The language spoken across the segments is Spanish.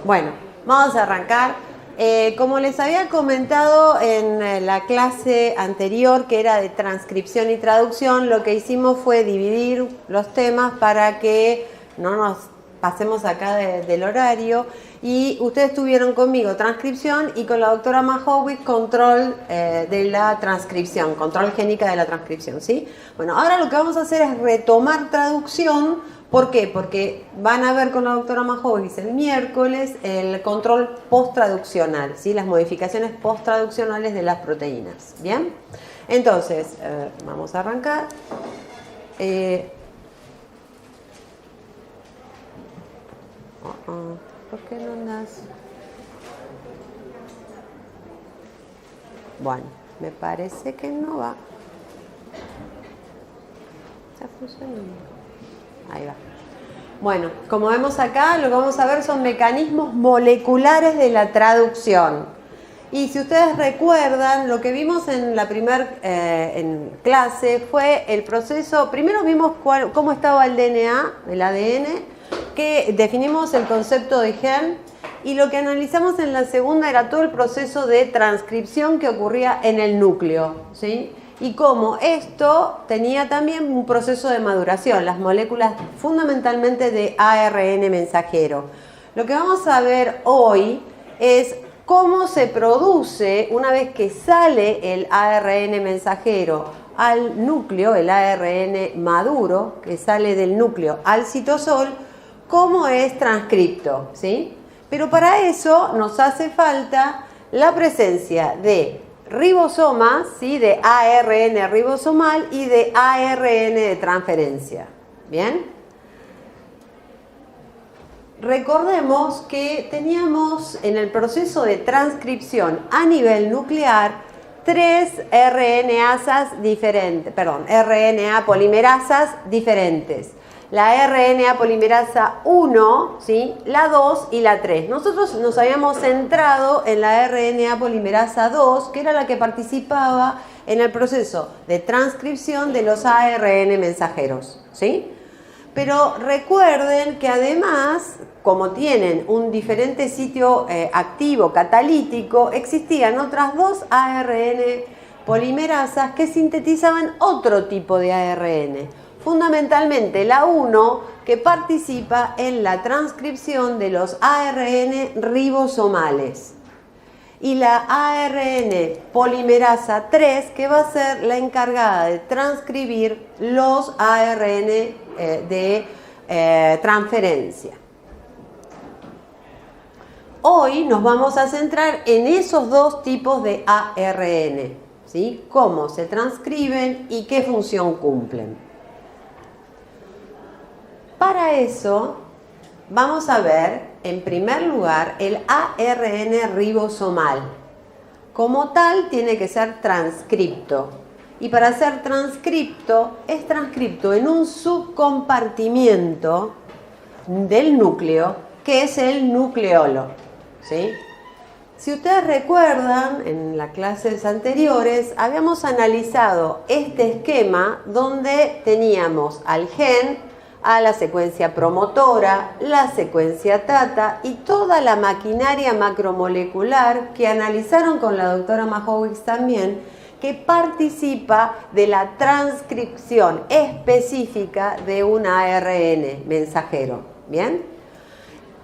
Bueno, vamos a arrancar. Como les había comentado en la clase anterior, que era de transcripción y traducción, lo que hicimos fue dividir los temas para que no nos pasemos acá del horario. Y ustedes tuvieron conmigo transcripción y con la doctora Majowicz control de la transcripción, control génica de la transcripción, ¿sí? Bueno, ahora lo que vamos a hacer es retomar traducción. ¿Por qué? Porque van a ver con la doctora Majowicz el miércoles el control post-traduccional, ¿sí? Las modificaciones post-traduccionales de las proteínas. ¿Bien? Entonces, vamos a arrancar. ¿Por qué no andas? Bueno, me parece que no va. Está funcionando. Ahí va. Bueno, como vemos acá, lo que vamos a ver son mecanismos moleculares de la traducción. Y si ustedes recuerdan, lo que vimos en la primera clase fue el proceso. Primero vimos cómo estaba el DNA, el ADN, que definimos el concepto de gen, y lo que analizamos en la segunda era todo el proceso de transcripción que ocurría en el núcleo, ¿sí? Y cómo esto tenía también un proceso de maduración, las moléculas fundamentalmente de ARN mensajero. Lo que vamos a ver hoy es cómo se produce, una vez que sale el ARN mensajero al núcleo, el ARN maduro, que sale del núcleo al citosol, cómo es transcripto, ¿sí? Pero para eso nos hace falta la presencia de ribosomas, ¿sí? De ARN ribosomal y de ARN de transferencia. ¿Bien? Recordemos que teníamos en el proceso de transcripción a nivel nuclear tres RNA polimerasas diferentes. La RNA polimerasa 1, ¿sí? La 2 y la 3. Nosotros nos habíamos centrado en la RNA polimerasa 2, que era la que participaba en el proceso de transcripción de los ARN mensajeros, ¿sí? Pero recuerden que además, como tienen un diferente sitio activo catalítico, existían otras dos ARN polimerasas que sintetizaban otro tipo de ARN. Fundamentalmente la 1, que participa en la transcripción de los ARN ribosomales. Y la ARN polimerasa 3, que va a ser la encargada de transcribir los ARN de transferencia. Hoy nos vamos a centrar en esos dos tipos de ARN, ¿sí? Cómo se transcriben y qué función cumplen. Para eso vamos a ver, en primer lugar, el ARN ribosomal. Como tal, tiene que ser transcripto. Y para ser transcripto, es transcripto en un subcompartimiento del núcleo, que es el nucleolo, ¿sí? Si ustedes recuerdan, en las clases anteriores, habíamos analizado este esquema donde teníamos al gen, a la secuencia promotora, la secuencia TATA y toda la maquinaria macromolecular que analizaron con la doctora Majowicz también, que participa de la transcripción específica de un ARN mensajero. ¿Bien?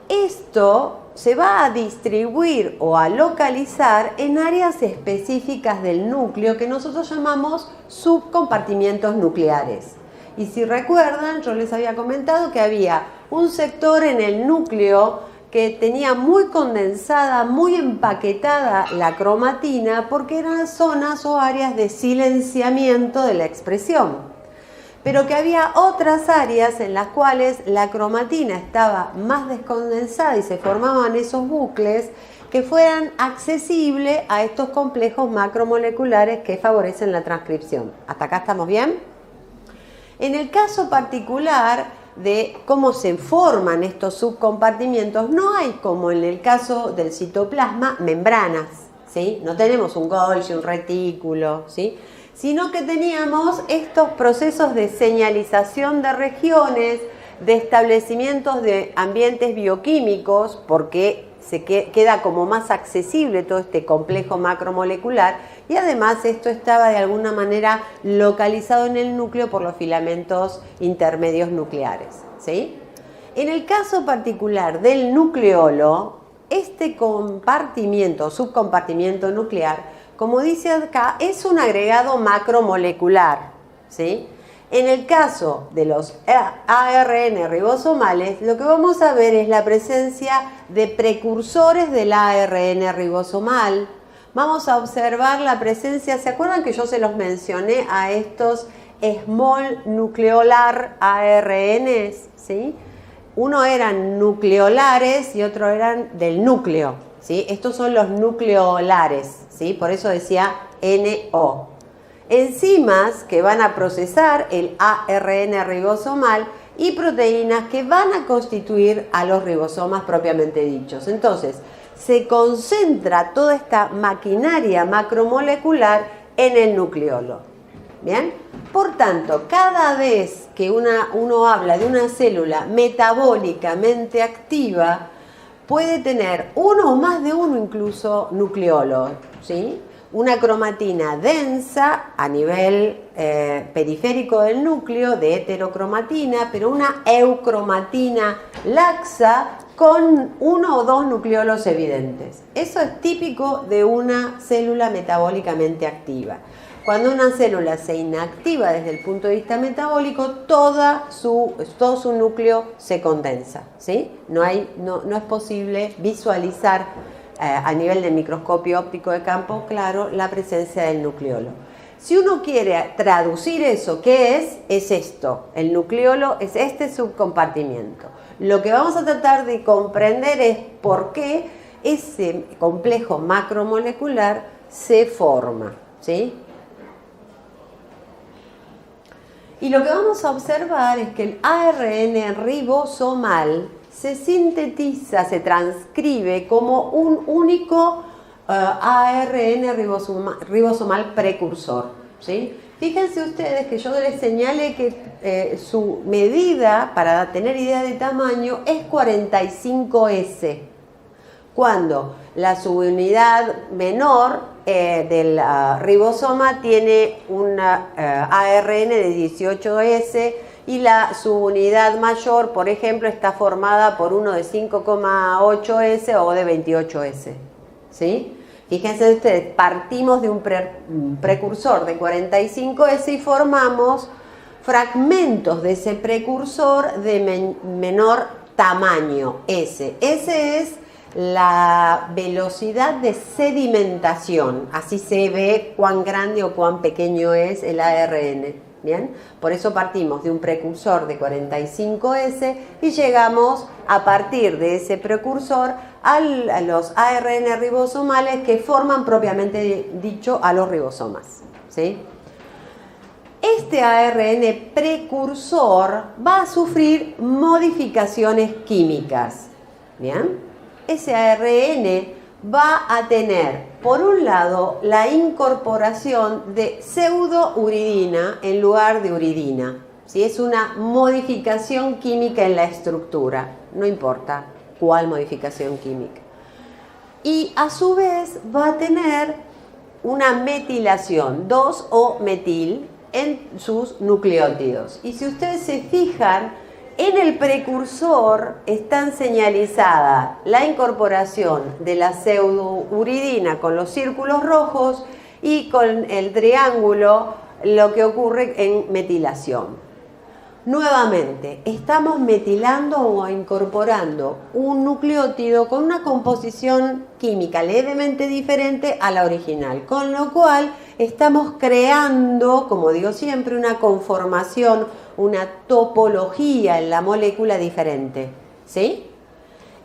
Esto se va a distribuir o a localizar en áreas específicas del núcleo que nosotros llamamos subcompartimientos nucleares. Y si recuerdan, yo les había comentado que había un sector en el núcleo que tenía muy condensada, muy empaquetada la cromatina, porque eran zonas o áreas de silenciamiento de la expresión. Pero que había otras áreas en las cuales la cromatina estaba más descondensada y se formaban esos bucles que fueran accesibles a estos complejos macromoleculares que favorecen la transcripción. ¿Hasta acá estamos bien? En el caso particular de cómo se forman estos subcompartimientos, no hay, como en el caso del citoplasma, membranas, ¿sí? No tenemos un Golgi, un retículo, ¿sí? Sino que teníamos estos procesos de señalización de regiones, de establecimientos de ambientes bioquímicos, porque queda como más accesible todo este complejo macromolecular, y además esto estaba de alguna manera localizado en el núcleo por los filamentos intermedios nucleares, ¿sí? En el caso particular del nucleolo, este compartimiento, subcompartimiento nuclear, como dice acá, es un agregado macromolecular, ¿sí? En el caso de los ARN ribosomales, lo que vamos a ver es la presencia de precursores del ARN ribosomal. Vamos a observar la presencia, ¿se acuerdan que yo se los mencioné a estos small nucleolar ARNs? ¿Sí? Uno eran nucleolares y otro eran del núcleo, ¿sí? Estos son los nucleolares, ¿sí? Por eso decía NO. Enzimas que van a procesar el ARN ribosomal y proteínas que van a constituir a los ribosomas propiamente dichos. Entonces, se concentra toda esta maquinaria macromolecular en el nucleolo. ¿Bien? Por tanto, cada vez que uno habla de una célula metabólicamente activa, puede tener uno o más de uno incluso nucleolo, ¿sí? Una cromatina densa a nivel periférico del núcleo de heterocromatina, pero una eucromatina laxa con uno o dos nucleolos evidentes. Eso es típico de una célula metabólicamente activa. Cuando una célula se inactiva desde el punto de vista metabólico, todo su núcleo se condensa, ¿sí? No es posible visualizar a nivel del microscopio óptico de campo claro la presencia del nucleolo. Si uno quiere traducir eso, ¿qué es? Es esto. El nucleolo es este subcompartimiento. Lo que vamos a tratar de comprender es por qué ese complejo macromolecular se forma, ¿sí? Y lo que vamos a observar es que el ARN ribosomal se sintetiza, se transcribe como un único ARN ribosomal precursor, ¿sí? Fíjense ustedes que yo les señalé que su medida, para tener idea de tamaño, es 45S, cuando la subunidad menor del ribosoma tiene un ARN de 18S y la subunidad mayor, por ejemplo, está formada por uno de 5,8S o de 28S, ¿sí? Fíjense ustedes, partimos de un precursor de 45S y formamos fragmentos de ese precursor de menor tamaño, S. S es la velocidad de sedimentación, así se ve cuán grande o cuán pequeño es el ARN, ¿bien? Por eso partimos de un precursor de 45S y llegamos a partir de ese precursor a los ARN ribosomales que forman propiamente dicho a los ribosomas, ¿sí? Este ARN precursor va a sufrir modificaciones químicas, ¿bien? Ese ARN va a tener, por un lado, la incorporación de pseudouridina en lugar de uridina, ¿sí? Es una modificación química en la estructura, no importa cuál modificación química. Y a su vez va a tener una metilación, 2-O-metil, en sus nucleótidos. Y si ustedes se fijan, en el precursor están señalizadas la incorporación de la pseudouridina con los círculos rojos y con el triángulo lo que ocurre en metilación. Nuevamente, estamos metilando o incorporando un nucleótido con una composición química levemente diferente a la original, con lo cual estamos creando, como digo siempre, una conformación, una topología en la molécula diferente, ¿sí?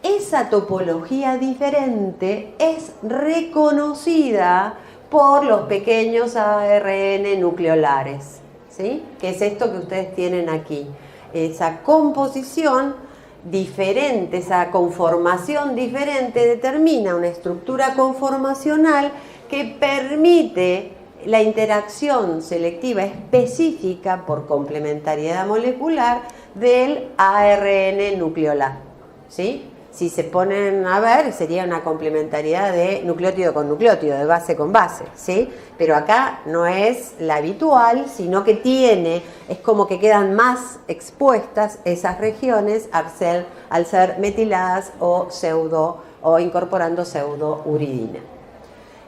Esa topología diferente es reconocida por los pequeños ARN nucleolares, ¿sí? Que es esto que ustedes tienen aquí. Esa composición diferente, esa conformación diferente determina una estructura conformacional que permite la interacción selectiva específica por complementariedad molecular del ARN nucleolar, ¿sí? Si se ponen a ver, sería una complementariedad de nucleótido con nucleótido, de base con base, ¿sí? Pero acá no es la habitual, sino que es como que quedan más expuestas esas regiones al ser metiladas o incorporando pseudouridina.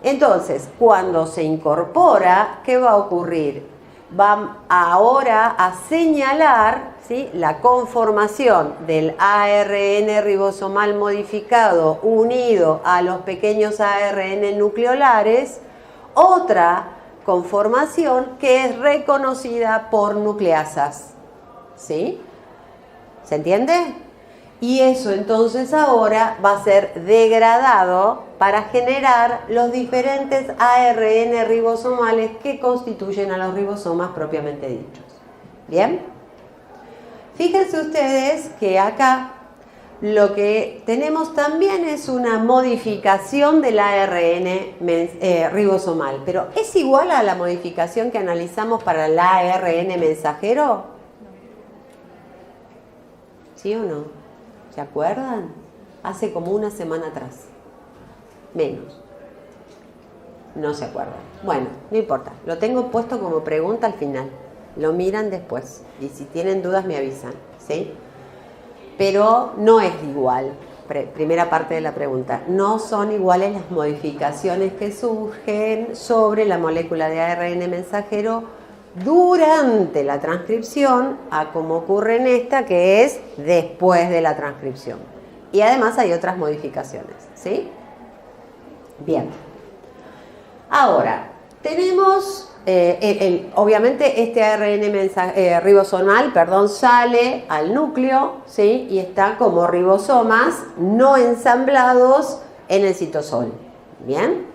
Entonces, cuando se incorpora, ¿qué va a ocurrir? Va ahora a señalar, ¿sí?, la conformación del ARN ribosomal modificado unido a los pequeños ARN nucleolares, otra conformación que es reconocida por nucleasas. ¿Sí? ¿Se entiende? Y eso entonces ahora va a ser degradado para generar los diferentes ARN ribosomales que constituyen a los ribosomas propiamente dichos. ¿Bien? Fíjense ustedes que acá lo que tenemos también es una modificación del ARN ribosomal, pero ¿es igual a la modificación que analizamos para el ARN mensajero? ¿Sí o no? ¿Se acuerdan? Hace como una semana atrás. Menos. No se acuerdan. Bueno, no importa. Lo tengo puesto como pregunta al final. Lo miran después. Y si tienen dudas me avisan. ¿Sí? Pero no es igual. Primera parte de la pregunta. No son iguales las modificaciones que surgen sobre la molécula de ARN mensajero durante la transcripción a como ocurre en esta, que es después de la transcripción. Y además hay otras modificaciones, ¿sí? Bien. Ahora, tenemos, obviamente este ARN ribosomal, sale al núcleo, ¿sí? Y está como ribosomas no ensamblados en el citosol. ¿Bien?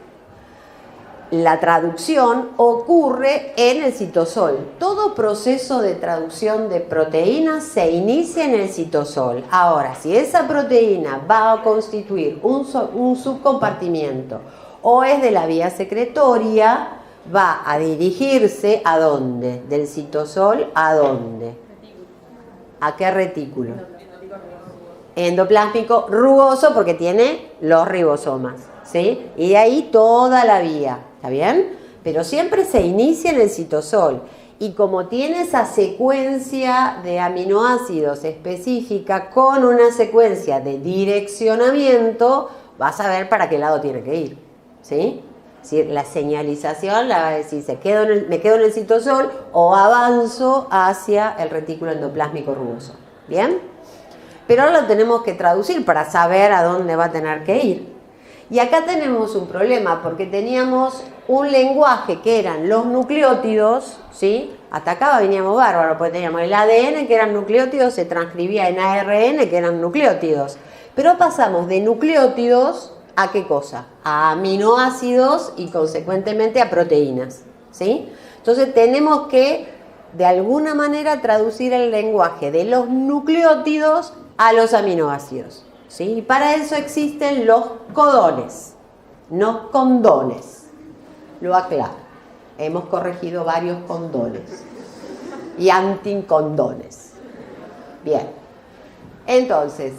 La traducción ocurre en el citosol. Todo proceso de traducción de proteínas se inicia en el citosol. Ahora, si esa proteína va a constituir un subcompartimiento o es de la vía secretoria, va a dirigirse ¿a dónde? Del citosol ¿a dónde? ¿A qué retículo? Endoplásmico rugoso, porque tiene los ribosomas, ¿sí? Y de ahí toda la vía. ¿Está bien? Pero siempre se inicia en el citosol. Y como tiene esa secuencia de aminoácidos específica con una secuencia de direccionamiento, vas a ver para qué lado tiene que ir. ¿Sí? Es decir, la señalización la va a decir, me quedo en el citosol o avanzo hacia el retículo endoplásmico rugoso. ¿Bien? Pero ahora lo tenemos que traducir para saber a dónde va a tener que ir. Y acá tenemos un problema, porque teníamos un lenguaje que eran los nucleótidos, ¿sí? Hasta acá veníamos bárbaros, porque teníamos el ADN, que eran nucleótidos, se transcribía en ARN, que eran nucleótidos. Pero pasamos de nucleótidos ¿a qué cosa? A aminoácidos y consecuentemente a proteínas, ¿sí? Entonces tenemos que, de alguna manera, traducir el lenguaje de los nucleótidos a los aminoácidos. ¿Sí? Y para eso existen los codones, no condones. Lo aclaro. Hemos corregido varios condones y anticondones. Bien. Entonces,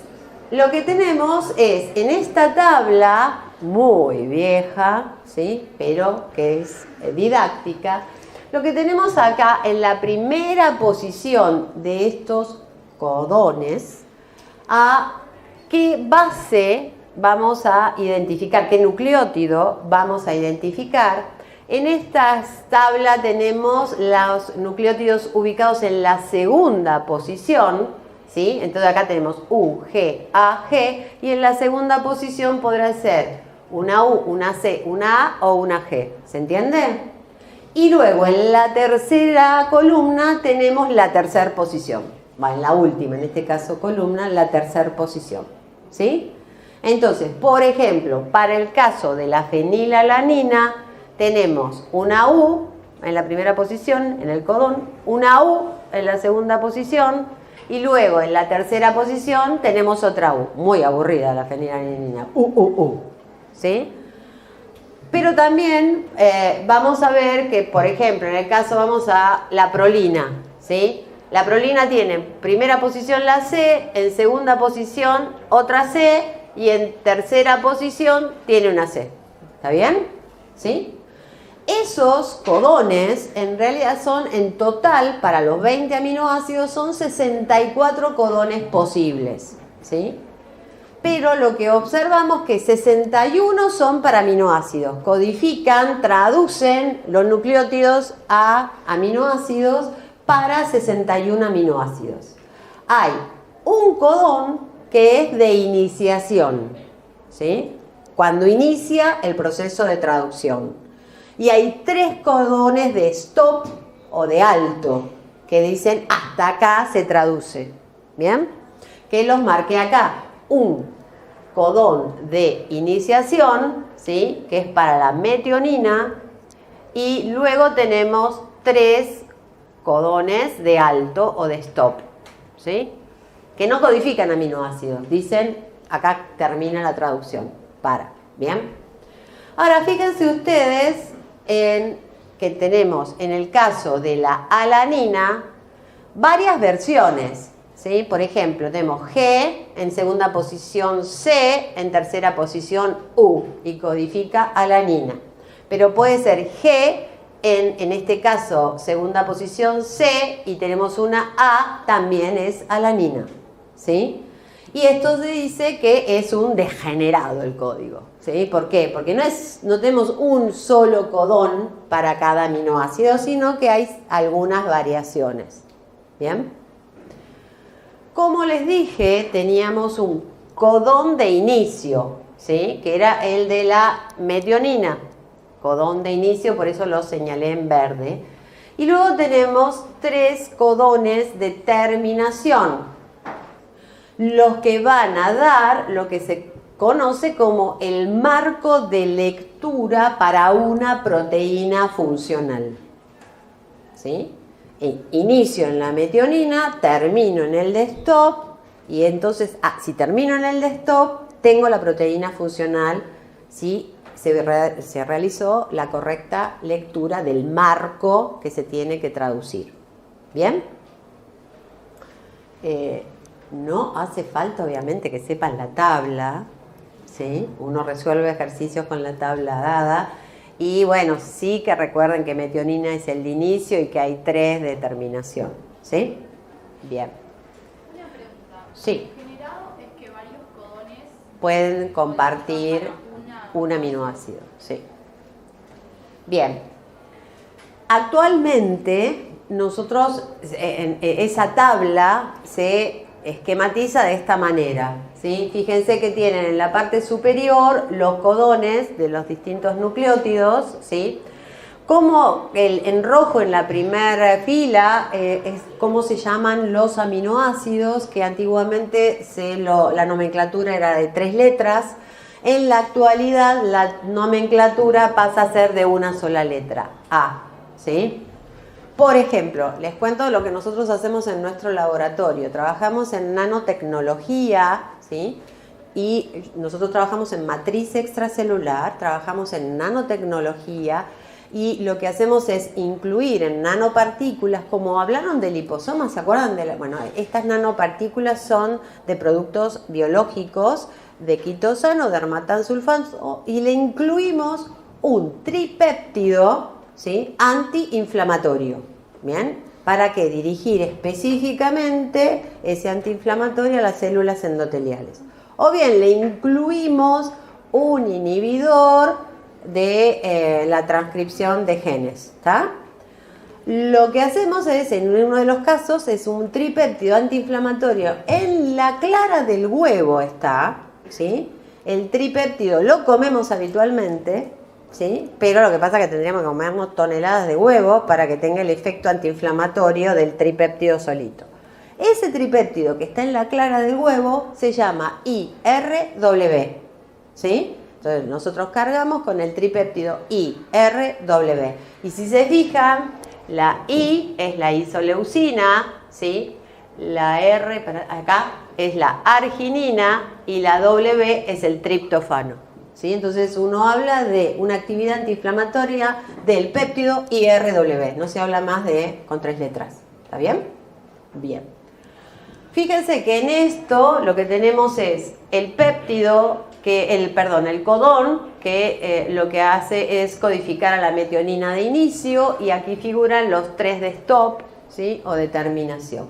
lo que tenemos es en esta tabla muy vieja, ¿sí? Pero que es didáctica, lo que tenemos acá en la primera posición de estos codones, a ¿qué base vamos a identificar? ¿Qué nucleótido vamos a identificar? En esta tabla tenemos los nucleótidos ubicados en la segunda posición, ¿sí? Entonces acá tenemos U, G, A, G, y en la segunda posición podrá ser una U, una C, una A o una G. ¿Se entiende? Y luego en la tercera columna tenemos la tercera posición. Va, en la última, en este caso columna, la tercera posición. ¿Sí? Entonces, por ejemplo, para el caso de la fenilalanina, tenemos una U en la primera posición, en el codón, una U en la segunda posición, y luego en la tercera posición tenemos otra U. Muy aburrida la fenilalanina. ¿Sí? Pero también vamos a ver que, por ejemplo, en el caso vamos a la prolina, ¿sí? La prolina tiene en primera posición la C, en segunda posición otra C y en tercera posición tiene una C. ¿Está bien? ¿Sí? Esos codones en realidad son en total, para los 20 aminoácidos, son 64 codones posibles. ¿Sí? Pero lo que observamos que 61 son para aminoácidos. Codifican, traducen los nucleótidos a aminoácidos para 61 aminoácidos. Hay un codón que es de iniciación, ¿sí? Cuando inicia el proceso de traducción. Y hay 3 codones de stop o de alto que dicen hasta acá se traduce. ¿Bien? Que los marqué acá. Un codón de iniciación, ¿sí? Que es para la metionina, y luego tenemos 3 codones de alto o de stop, ¿sí? Que no codifican aminoácidos, dicen acá termina la traducción, para, ¿bien? Ahora fíjense ustedes en que tenemos en el caso de la alanina varias versiones, ¿sí? Por ejemplo, tenemos G, en segunda posición C, en tercera posición U, y codifica alanina. Pero puede ser G, en este caso, segunda posición C, y tenemos una A, también es alanina, ¿sí? Y esto se dice que es un degenerado el código, ¿sí? ¿Por qué? Porque no tenemos un solo codón para cada aminoácido, sino que hay algunas variaciones, ¿bien? Como les dije, teníamos un codón de inicio, ¿sí? Que era el de la metionina. Codón de inicio, por eso lo señalé en verde. Y luego tenemos 3 codones de terminación, los que van a dar lo que se conoce como el marco de lectura para una proteína funcional, ¿sí? Inicio en la metionina, termino en el de stop, y entonces, si termino en el de stop, tengo la proteína funcional, si se realizó la correcta lectura del marco que se tiene que traducir. ¿Bien? No hace falta, obviamente, que sepan la tabla, ¿sí? Uno resuelve ejercicios con la tabla dada. Y bueno, sí que recuerden que metionina es el de inicio y que hay 3 de terminación, ¿sí? Bien. Una pregunta. Sí. Generado es que varios codones Pueden compartir un aminoácido, sí. Bien. Actualmente, nosotros, esa tabla se esquematiza de esta manera, ¿sí? Fíjense que tienen en la parte superior los codones de los distintos nucleótidos, ¿sí? Como en rojo en la primera fila es cómo se llaman los aminoácidos, que antiguamente la nomenclatura era de 3 letras. En la actualidad la nomenclatura pasa a ser de una sola letra, A, ¿sí? Por ejemplo, les cuento lo que nosotros hacemos en nuestro laboratorio. Trabajamos en nanotecnología, ¿sí? Y nosotros trabajamos en matriz extracelular, trabajamos en nanotecnología, y lo que hacemos es incluir en nanopartículas, como hablaron de liposomas, ¿se acuerdan? Bueno, estas nanopartículas son de productos biológicos, de quitosano, dermatansulfano, y le incluimos un tripéptido, ¿sí? Antiinflamatorio, ¿bien? ¿Para qué? Dirigir específicamente ese antiinflamatorio a las células endoteliales. O bien le incluimos un inhibidor de la transcripción de genes, ¿está? Lo que hacemos es, en uno de los casos, es un tripéptido antiinflamatorio. En la clara del huevo está, ¿sí? El tripéptido lo comemos habitualmente, ¿sí? Pero lo que pasa es que tendríamos que comernos toneladas de huevo para que tenga el efecto antiinflamatorio del tripéptido solito. Ese tripéptido que está en la clara del huevo se llama IRW, ¿sí? Entonces nosotros cargamos con el tripéptido IRW. Y si se fijan, la I es la isoleucina, ¿sí? La R acá es la arginina y la W es el triptófano, ¿sí? Entonces uno habla de una actividad antiinflamatoria del péptido IRW. No se habla más con 3 letras. ¿Está bien? Bien. Fíjense que en esto lo que tenemos es el péptido, el codón, que lo que hace es codificar a la metionina de inicio, y aquí figuran los 3 de stop, ¿sí? O de terminación.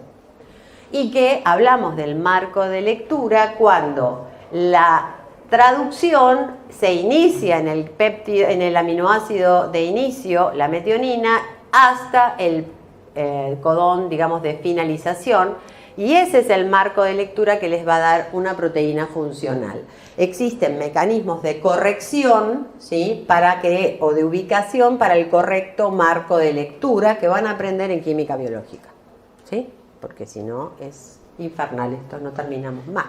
Y que hablamos del marco de lectura cuando la traducción se inicia en el péptido, en el aminoácido de inicio, la metionina, hasta el codón, digamos, de finalización, y ese es el marco de lectura que les va a dar una proteína funcional. Existen mecanismos de corrección, ¿sí? O de ubicación para el correcto marco de lectura que van a aprender en química biológica, ¿sí? Porque si no es infernal esto, no terminamos más.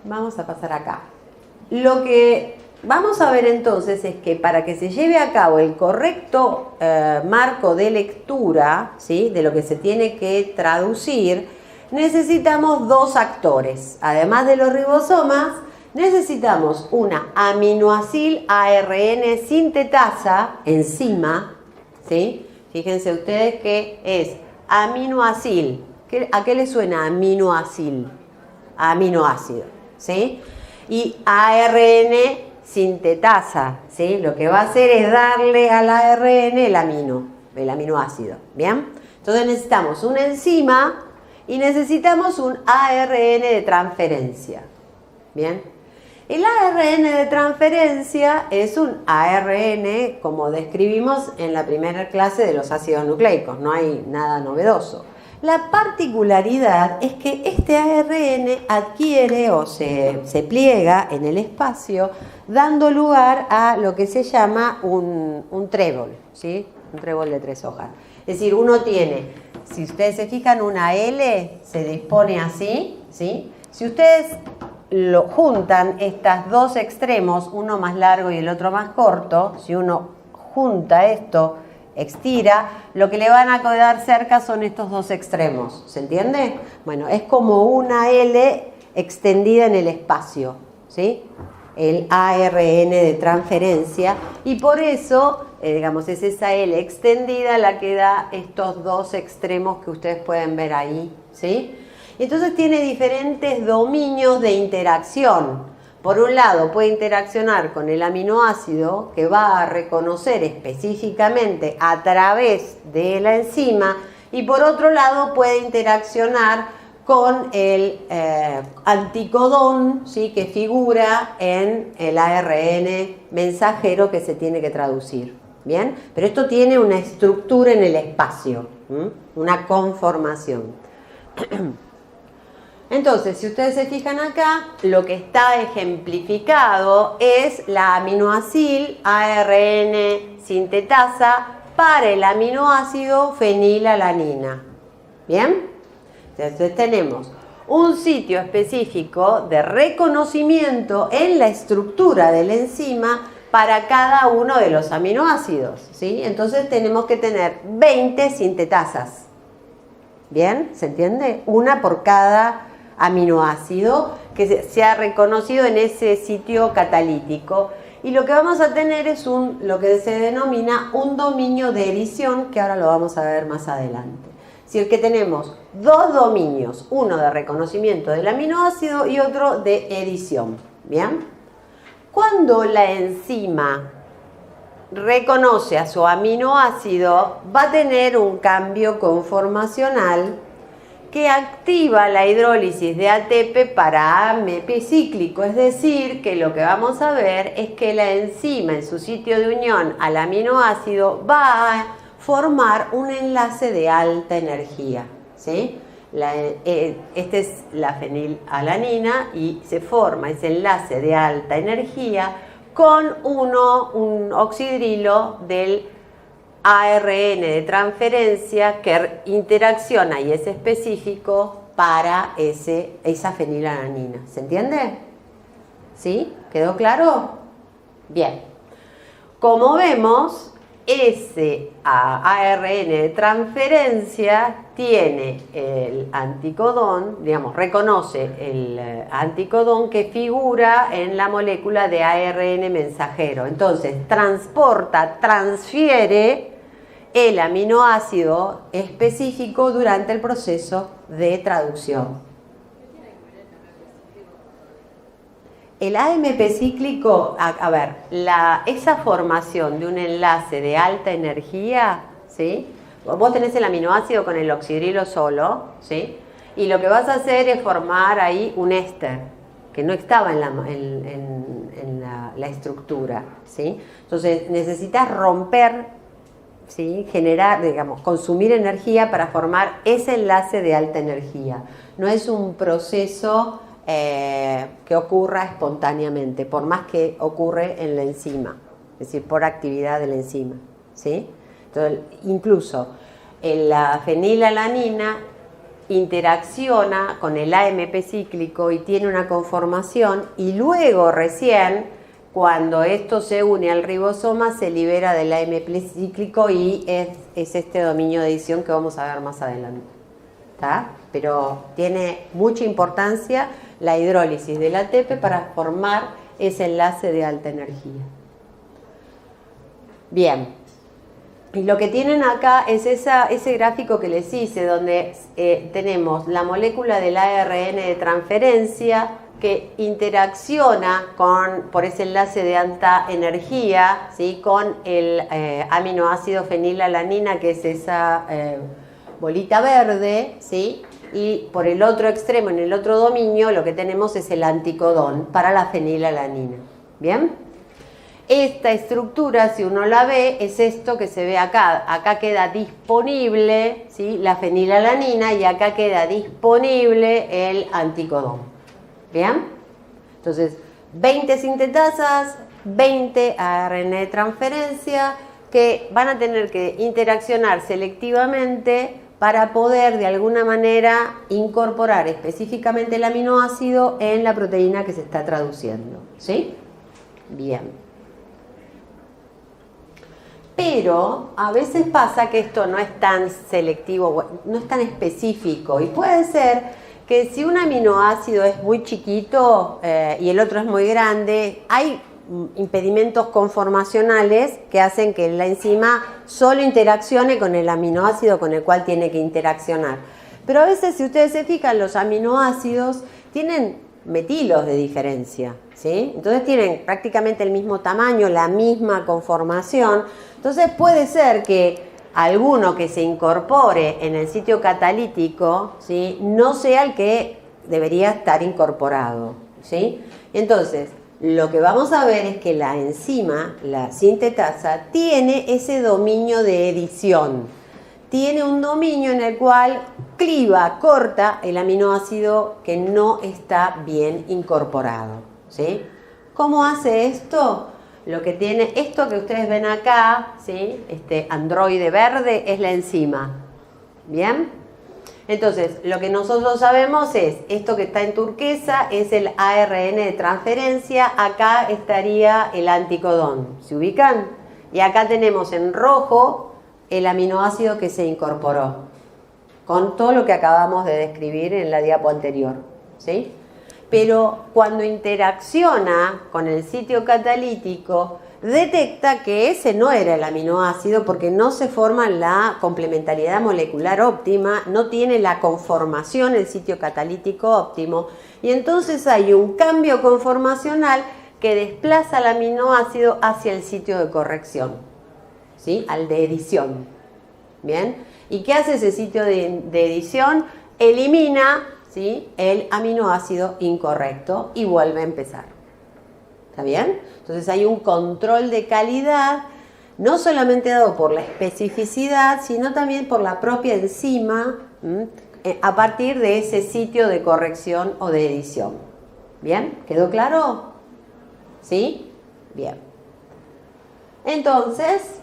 Vamos a pasar acá. Lo que vamos a ver entonces es que para que se lleve a cabo el correcto marco de lectura, ¿sí? De lo que se tiene que traducir, necesitamos 2 actores. Además de los ribosomas, necesitamos una aminoacil ARN sintetasa, enzima, ¿sí? Fíjense ustedes que es aminoacil. ¿A qué le suena aminoacil? Aminoácido, ¿sí? Y ARN sintetasa, ¿sí? Lo que va a hacer es darle al ARN el aminoácido, ¿bien? Entonces necesitamos una enzima y necesitamos un ARN de transferencia, ¿bien? El ARN de transferencia es un ARN como describimos en la primera clase de los ácidos nucleicos, no hay nada novedoso. La particularidad es que este ARN adquiere o se pliega en el espacio, dando lugar a lo que se llama un trébol, ¿sí? Un trébol de 3 hojas. Es decir, uno tiene, si ustedes se fijan, una L se dispone así, ¿sí? Si ustedes lo juntan estos 2 extremos, uno más largo y el otro más corto, si uno junta esto, estira, lo que le van a quedar cerca son estos 2 extremos, ¿se entiende? Bueno, es como una L extendida en el espacio, ¿sí? El ARN de transferencia, y por eso, digamos, es esa L extendida la que da estos 2 extremos que ustedes pueden ver ahí, ¿sí? Entonces tiene diferentes dominios de interacción. Por un lado puede interaccionar con el aminoácido que va a reconocer específicamente a través de la enzima, y por otro lado puede interaccionar con el anticodón, ¿sí? Que figura en el ARN mensajero que se tiene que traducir, ¿bien? Pero esto tiene una estructura en el espacio, una conformación. Entonces, si ustedes se fijan acá, lo que está ejemplificado es la aminoacil ARN sintetasa para el aminoácido fenilalanina. ¿Bien? Entonces tenemos un sitio específico de reconocimiento en la estructura de la enzima para cada uno de los aminoácidos, ¿sí? Entonces tenemos que tener 20 sintetasas. ¿Bien? ¿Se entiende? Una por cada aminoácido que se ha reconocido en ese sitio catalítico, y lo que vamos a tener es lo que se denomina un dominio de edición, que ahora lo vamos a ver más adelante. Es decir, que tenemos 2 dominios, uno de reconocimiento del aminoácido y otro de edición. ¿Bien? Cuando la enzima reconoce a su aminoácido, va a tener un cambio conformacional que activa la hidrólisis de ATP para AMP cíclico, es decir, que lo que vamos a ver es que la enzima en su sitio de unión al aminoácido va a formar un enlace de alta energía, ¿sí? Esta es la fenilalanina y se forma ese enlace de alta energía con un oxidrilo del ARN de transferencia que interacciona y es específico para esa fenilalanina. ¿Se entiende? ¿Sí? ¿Quedó claro? Bien. Como vemos, ese ARN de transferencia tiene el anticodón, digamos, reconoce el anticodón que figura en la molécula de ARN mensajero. Entonces, transfiere el aminoácido específico durante el proceso de traducción. El AMP cíclico, a ver, esa formación de un enlace de alta energía, ¿sí? Vos tenés el aminoácido con el oxidrilo solo, ¿sí? Y lo que vas a hacer es formar ahí un éster, que no estaba en la estructura, ¿sí? Entonces necesitas romper, ¿sí? Generar, digamos, consumir energía para formar ese enlace de alta energía. No es un proceso que ocurra espontáneamente, por más que ocurre en la enzima, es decir, por actividad de la enzima, ¿sí? Entonces, incluso la fenilalanina interacciona con el AMP cíclico y tiene una conformación, y luego recién, cuando esto se une al ribosoma, se libera del AMP cíclico y es este dominio de edición que vamos a ver más adelante. ¿Está? Pero tiene mucha importancia la hidrólisis del ATP para formar ese enlace de alta energía. Bien, y lo que tienen acá es ese gráfico que les hice, donde tenemos la molécula del ARN de transferencia que interacciona por ese enlace de alta energía, ¿sí? Con el aminoácido fenilalanina, que es esa bolita verde, ¿sí? Y por el otro extremo, en el otro dominio, lo que tenemos es el anticodón para la fenilalanina. ¿Bien? Esta estructura, si uno la ve, es esto que se ve acá. Acá queda disponible, ¿sí? La fenilalanina, y acá queda disponible el anticodón. ¿Bien? Entonces, 20 sintetasas, 20 ARN de transferencia, que van a tener que interaccionar selectivamente para poder de alguna manera incorporar específicamente el aminoácido en la proteína que se está traduciendo, ¿sí? Bien. Pero a veces pasa que esto no es tan selectivo, no es tan específico, y puede ser que si un aminoácido es muy chiquito y el otro es muy grande, hay impedimentos conformacionales que hacen que la enzima solo interaccione con el aminoácido con el cual tiene que interaccionar. Pero a veces, si ustedes se fijan, los aminoácidos tienen metilos de diferencia, ¿sí? Entonces tienen prácticamente el mismo tamaño, la misma conformación. Entonces puede ser que alguno que se incorpore en el sitio catalítico, ¿sí? No sea el que debería estar incorporado, ¿sí? Entonces, lo que vamos a ver es que la enzima, la sintetasa, tiene ese dominio de edición. Tiene un dominio en el cual cliva, corta el aminoácido que no está bien incorporado, ¿sí? ¿Cómo hace esto? Lo que tiene, esto que ustedes ven acá, ¿sí? Este androide verde es la enzima. ¿Bien? Entonces, lo que nosotros sabemos es, esto que está en turquesa es el ARN de transferencia, acá estaría el anticodón, ¿se ubican? Y acá tenemos en rojo el aminoácido que se incorporó, con todo lo que acabamos de describir en la diapo anterior, ¿sí? Pero cuando interacciona con el sitio catalítico, detecta que ese no era el aminoácido porque no se forma la complementariedad molecular óptima, no tiene la conformación, el sitio catalítico óptimo, y entonces hay un cambio conformacional que desplaza el aminoácido hacia el sitio de corrección, ¿sí? Al de edición. ¿Bien? ¿Y qué hace ese sitio de edición? Elimina, ¿sí? El aminoácido incorrecto y vuelve a empezar. ¿Está bien? Entonces hay un control de calidad, no solamente dado por la especificidad, sino también por la propia enzima, a partir de ese sitio de corrección o de edición. ¿Bien? ¿Quedó claro? ¿Sí? Bien. Entonces,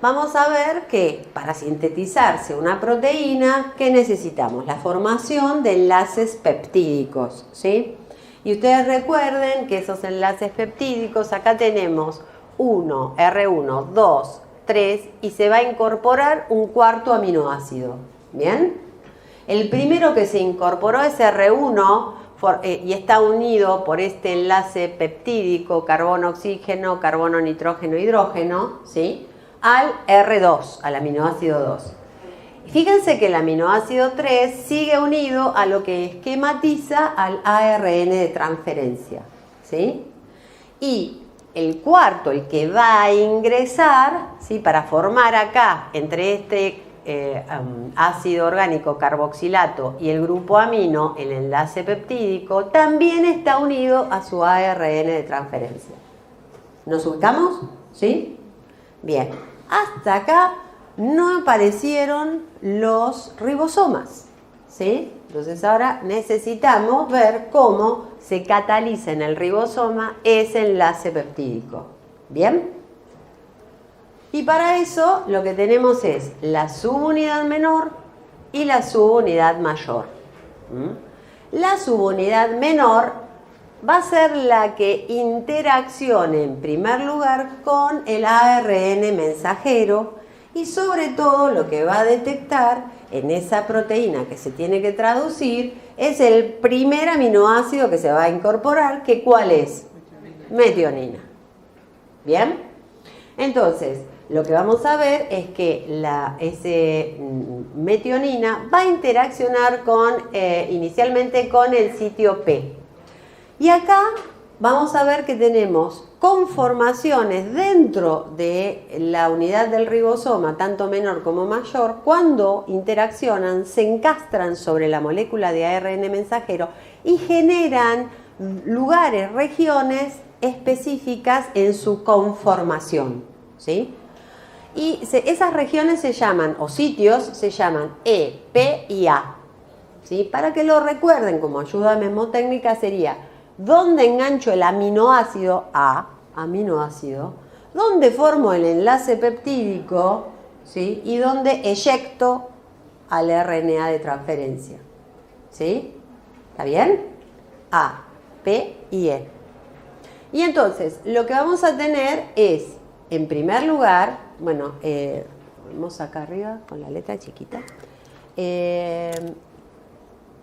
vamos a ver que para sintetizarse una proteína, ¿qué necesitamos? La formación de enlaces peptídicos, ¿sí? Y ustedes recuerden que esos enlaces peptídicos, acá tenemos 1, R1, 2, 3, y se va a incorporar un cuarto aminoácido. ¿Bien? El primero que se incorporó es R1 y está unido por este enlace peptídico carbono-oxígeno, carbono-nitrógeno-hidrógeno, ¿sí? al R2, al aminoácido 2. Fíjense que el aminoácido 3 sigue unido a lo que esquematiza al ARN de transferencia, ¿sí? Y el cuarto, el que va a ingresar, ¿sí?, para formar acá entre este ácido orgánico carboxilato y el grupo amino, el enlace peptídico, también está unido a su ARN de transferencia. ¿Nos ubicamos? ¿Sí? Bien. Hasta acá no aparecieron los ribosomas, ¿sí? Entonces ahora necesitamos ver cómo se cataliza en el ribosoma ese enlace peptídico. ¿Bien? Y para eso lo que tenemos es la subunidad menor y la subunidad mayor. La subunidad menor va a ser la que interaccione en primer lugar con el ARN mensajero y sobre todo lo que va a detectar en esa proteína que se tiene que traducir es el primer aminoácido que se va a incorporar, que ¿cuál es? Metionina. ¿Bien? Entonces, lo que vamos a ver es que metionina va a interaccionar inicialmente con el sitio P. Y acá vamos a ver que tenemos conformaciones dentro de la unidad del ribosoma, tanto menor como mayor, cuando interaccionan, se encastran sobre la molécula de ARN mensajero y generan lugares, regiones específicas en su conformación, ¿sí? Y esas regiones se llaman, o sitios, se llaman E, P y A, ¿sí? Para que lo recuerden como ayuda memotécnica sería: ¿dónde engancho el aminoácido A, aminoácido? ¿Dónde formo el enlace peptídico? ¿Sí? Y ¿dónde eyecto al RNA de transferencia? ¿Sí? ¿Está bien? A, P y E. Y entonces, lo que vamos a tener es, en primer lugar, bueno, vamos acá arriba con la letra chiquita.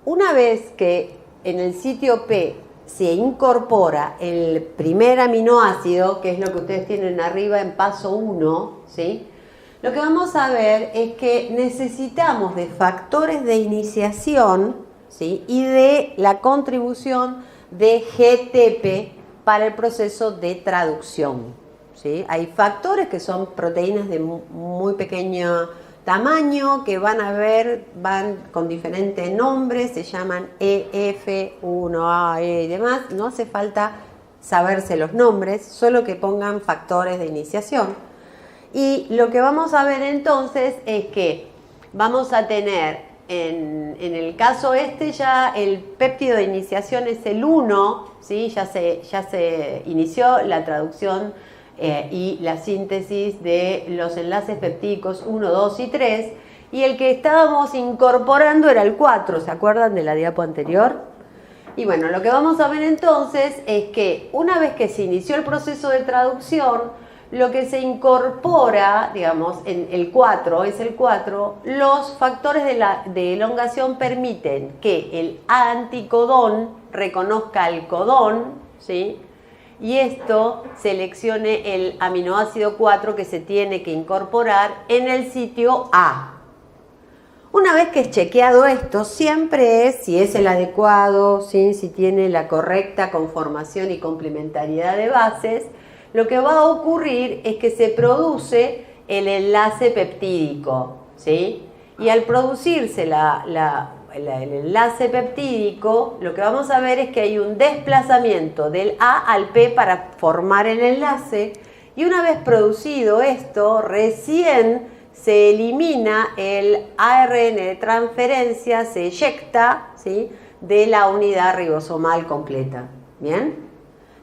Una vez que en el sitio P se incorpora el primer aminoácido, que es lo que ustedes tienen arriba en paso 1, ¿sí? Lo que vamos a ver es que necesitamos de factores de iniciación, ¿sí?, y de la contribución de GTP para el proceso de traducción, ¿sí? Hay factores que son proteínas de muy pequeño tamaño, que van con diferentes nombres, se llaman EF, 1A, E y demás. No hace falta saberse los nombres, solo que pongan factores de iniciación. Y lo que vamos a ver entonces es que vamos a tener, en el caso ya el péptido de iniciación es el 1, ¿sí? Ya se inició la traducción y la síntesis de los enlaces peptídicos 1, 2 y 3, y el que estábamos incorporando era el 4, ¿se acuerdan de la diapo anterior? Y bueno, lo que vamos a ver entonces es que una vez que se inició el proceso de traducción, lo que se incorpora, digamos, en el 4, los factores de elongación permiten que el anticodón reconozca el codón, ¿sí?, y esto seleccione el aminoácido 4 que se tiene que incorporar en el sitio A. Una vez que es chequeado esto, siempre es, si es el adecuado, ¿sí?, si tiene la correcta conformación y complementariedad de bases, lo que va a ocurrir es que se produce el enlace peptídico, ¿sí? Y al producirse el enlace peptídico, lo que vamos a ver es que hay un desplazamiento del A al P para formar el enlace, y una vez producido esto, recién se elimina el ARN de transferencia, se eyecta, ¿sí?, de la unidad ribosomal completa. ¿Bien?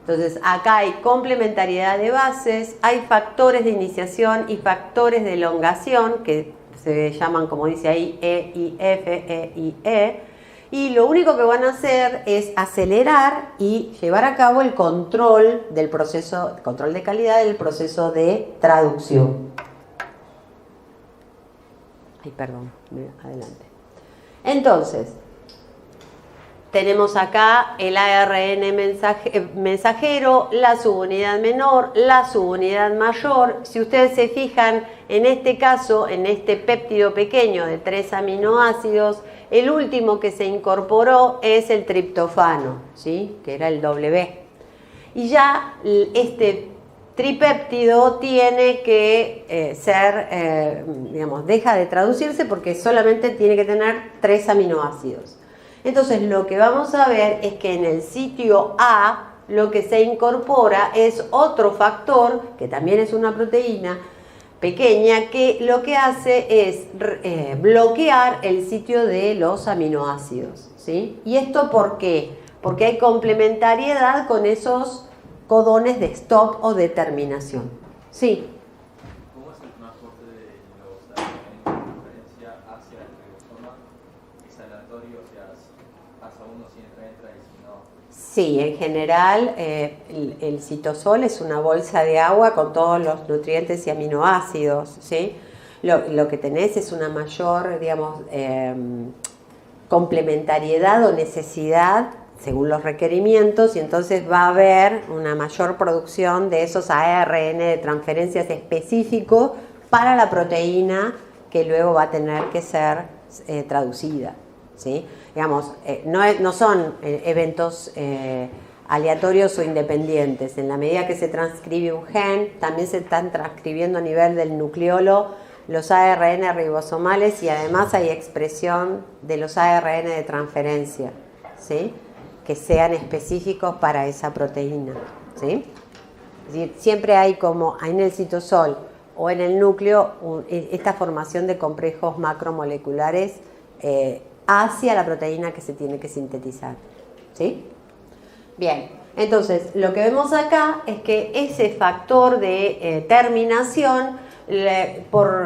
Entonces, acá hay complementariedad de bases, hay factores de iniciación y factores de elongación, que se llaman, como dice ahí, E y F, E y E, y lo único que van a hacer es acelerar y llevar a cabo el control del proceso, control de calidad del proceso de traducción. Ay, perdón, adelante. Entonces, tenemos acá el ARN mensajero, la subunidad menor, la subunidad mayor. Si ustedes se fijan, en este caso, en este péptido pequeño de 3 aminoácidos, el último que se incorporó es el triptofano, ¿sí? Que era el W. Y ya este tripéptido tiene que digamos, deja de traducirse porque solamente tiene que tener 3 aminoácidos. Entonces lo que vamos a ver es que en el sitio A lo que se incorpora es otro factor, que también es una proteína pequeña, que lo que hace es bloquear el sitio de los aminoácidos, ¿sí? ¿Y esto por qué? Porque hay complementariedad con esos codones de stop o de terminación. Sí. ¿Cómo es el transporte de los ARN con referencia hacia el ribosoma? ¿Es aleatorio? O sea, pasa uno si entra y si no. Sí, en general el citosol es una bolsa de agua con todos los nutrientes y aminoácidos, ¿sí? Lo que tenés es una mayor, digamos, complementariedad o necesidad según los requerimientos, y entonces va a haber una mayor producción de esos ARN de transferencias específicos para la proteína que luego va a tener que ser traducida, ¿sí? Digamos, no son eventos aleatorios o independientes. En la medida que se transcribe un gen, también se están transcribiendo a nivel del nucleolo los ARN ribosomales, y además hay expresión de los ARN de transferencia, ¿sí? Que sean específicos para esa proteína, ¿sí? Es decir, siempre hay como en el citosol o en el núcleo esta formación de complejos macromoleculares hacia la proteína que se tiene que sintetizar, ¿sí? Bien, entonces lo que vemos acá es que ese factor de terminación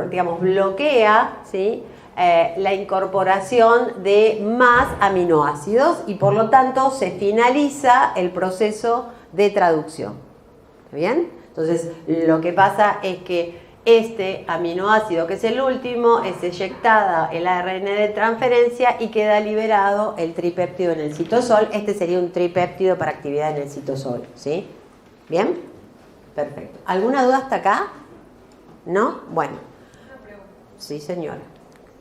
digamos, bloquea, ¿sí? La incorporación de más aminoácidos, y por lo tanto se finaliza el proceso de traducción. ¿Está bien? Entonces lo que pasa es que este aminoácido, que es el último, es eyectada el ARN de transferencia y queda liberado el tripéptido en el citosol. Este sería un tripéptido para actividad en el citosol, ¿sí? ¿Bien? Perfecto. ¿Alguna duda hasta acá? ¿No? Bueno. Una pregunta. Sí, señora.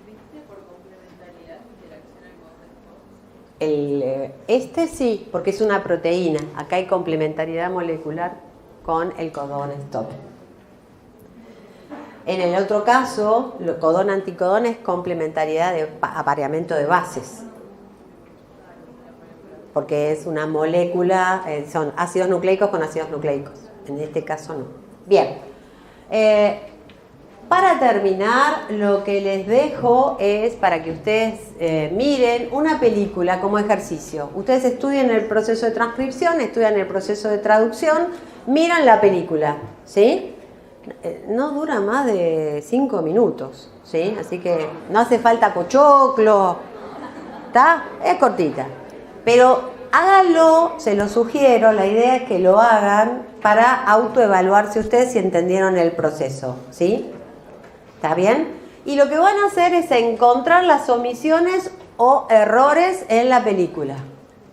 ¿Viste por complementariedad interacciona con el Este sí, porque es una proteína. Acá hay complementariedad molecular con el codón stop. En el otro caso, el codón-anticodón es complementariedad de apareamiento de bases. Porque es una molécula, son ácidos nucleicos con ácidos nucleicos. En este caso no. Bien. Para terminar, lo que les dejo es para que ustedes miren una película como ejercicio. Ustedes estudian el proceso de transcripción, estudian el proceso de traducción, miran la película, ¿sí? No dura más de 5 minutos, ¿sí? Así que no hace falta pochoclo, ¿está? Es cortita. Pero háganlo, se lo sugiero, la idea es que lo hagan para autoevaluarse ustedes si entendieron el proceso, ¿sí? ¿Está bien? Y lo que van a hacer es encontrar las omisiones o errores en la película,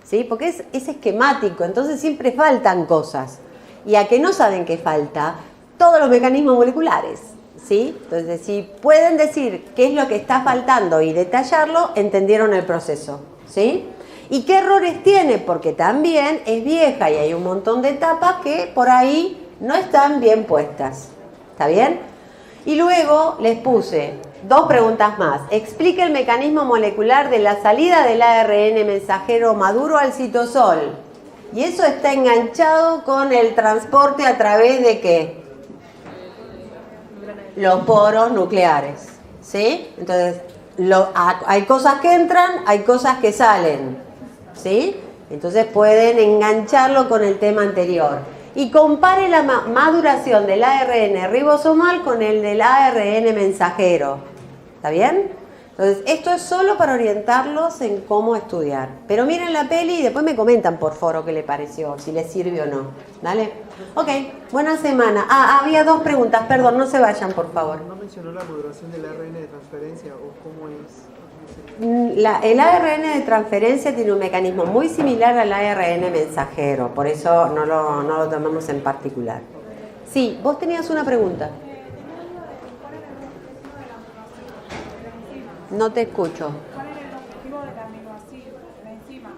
¿sí? Porque es esquemático, entonces siempre faltan cosas. Y a que no saben qué falta, todos los mecanismos moleculares, ¿sí? Entonces, si pueden decir qué es lo que está faltando y detallarlo, entendieron el proceso, ¿sí? ¿Y qué errores tiene? Porque también es vieja y hay un montón de etapas que por ahí no están bien puestas, ¿está bien? Y luego les puse 2 preguntas más. Explique el mecanismo molecular de la salida del ARN mensajero maduro al citosol. Y eso está enganchado con el transporte a través de ¿qué? Los poros nucleares, ¿sí? Entonces, hay cosas que entran, hay cosas que salen, ¿sí? Entonces pueden engancharlo con el tema anterior. Y compare la maduración del ARN ribosomal con el del ARN mensajero. ¿Está bien? Entonces, esto es solo para orientarlos en cómo estudiar. Pero miren la peli y después me comentan por foro qué le pareció, si les sirve o no. ¿Vale? Ok, buena semana. Había 2 preguntas, perdón, no se vayan, por favor. ¿No mencionó la modulación del ARN de transferencia o cómo es? El ARN de transferencia tiene un mecanismo muy similar al ARN mensajero, por eso no lo tomamos en particular. Sí, vos tenías una pregunta. No te escucho. ¿Cuál es el objetivo del aminoácido, la enzima,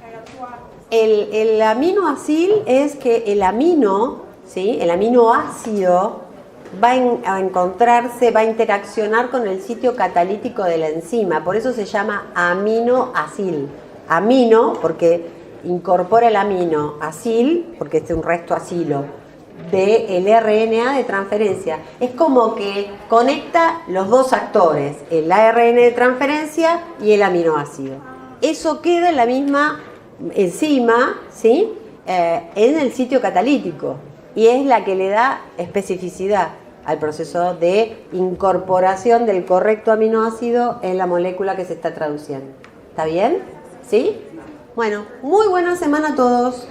al actuar? El aminoácido es que el amino, ¿sí? El aminoácido va a encontrarse, va a interaccionar con el sitio catalítico de la enzima, por eso se llama aminoácido. Amino, porque incorpora el amino, acil, porque es un resto acilo, del RNA de transferencia. Es como que conecta los 2 actores, el ARN de transferencia y el aminoácido. Eso queda en la misma enzima, ¿sí? En el sitio catalítico, y es la que le da especificidad al proceso de incorporación del correcto aminoácido en la molécula que se está traduciendo. ¿Está bien? ¿Sí? Bueno, muy buena semana a todos.